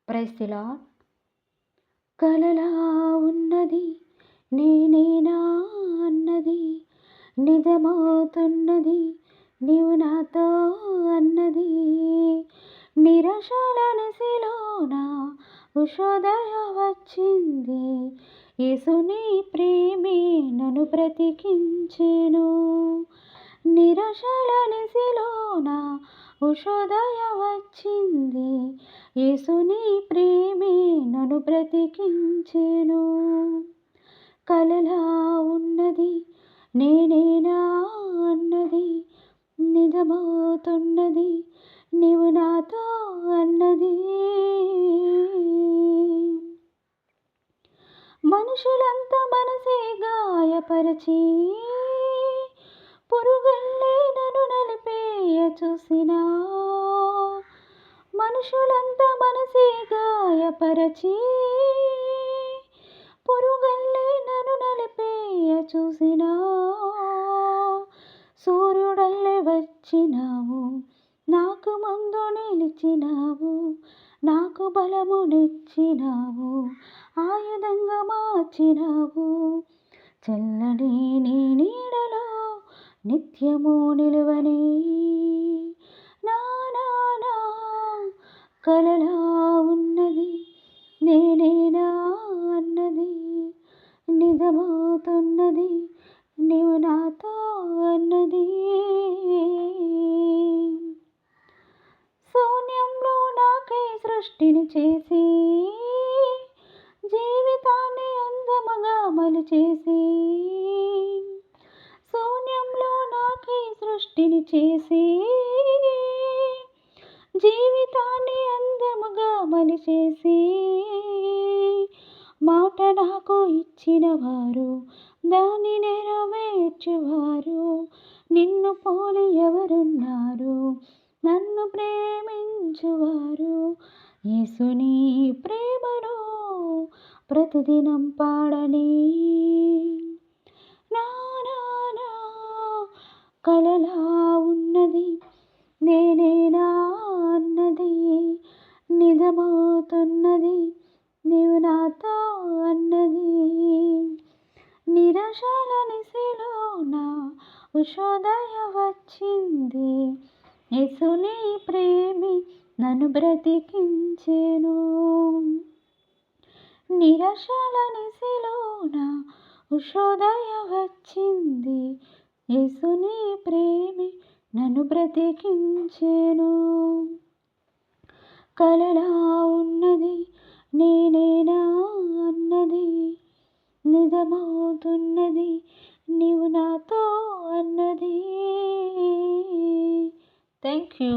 Praise the lord. కలలా ఉన్నది నేనేనా అన్నది, నిజమవుతున్నది నీవు నాతో అన్నది. నిరాశల నిశిలోన ఉషోదయ వచ్చింది, యేసుని ప్రేమే నన్ను బ్రతికించెను. నిరాశల నిశిలోన ఉషోదయ వచ్చింది, యేసుని ప్రేమే నన్ను బ్రతికించెను. కలలా ఉన్నది నేనేనా అన్నది, నిజమవుతున్నది నీవు నాతో అన్నది. మనుషులంతా మనసే గాయపరచి పురుగల్లే నన్ను నలిపేయ చూసినా, మనుషులంతా మనసే గాయపరచి పురుగల్లే నన్ను నలిపేయ చూసినా, సూర్యుడల్లే వచ్చినావు నాకు ముందు నిలిచినావు, నాకు బలమునిచ్చినావు ఆయుధంగా మార్చినావు. చల్లని నీ నీడలో నిత్యము నిలువని నా నా నా కలలా ఉన్నది నేనేనా అన్నది, నిజమవుతున్నది నీవు నాతో అన్నది. శూన్యంలో నాకై సృష్టిని చేసి జీవితాన్ని అందముగా మలిచేసి, శూన్యంలో నాకై సృష్టిని చేసి జీవితాన్ని అందముగా మలిచేసి, మాట నాకు ఇచ్చిన వారు దాన్ని నెరవేర్చువారు, నిన్ను పోలి ఎవరున్నారు నన్ను ప్రేమించువారు. యేసుని ప్రేమను ప్రతిదినం పాడని నా నా నా కలలా ఉన్నది నేనేనా అన్నది, నిజమవుతున్నది నీవు నాతో అన్నది. నిరాశల నిశిలోన ఉషోదయ వచ్చింది, యేసుని ప్రేమి నన్ను బ్రతికించెను. నిరాశల నిశిలోన ఉషోదయ వచ్చింది, యేసుని ప్రేమి నన్ను బ్రతికించెను. కలలా ఉన్నది నేనేనా అన్నది, నిజమవుతున్నది నీవు నాతో అన్నది. Thank you.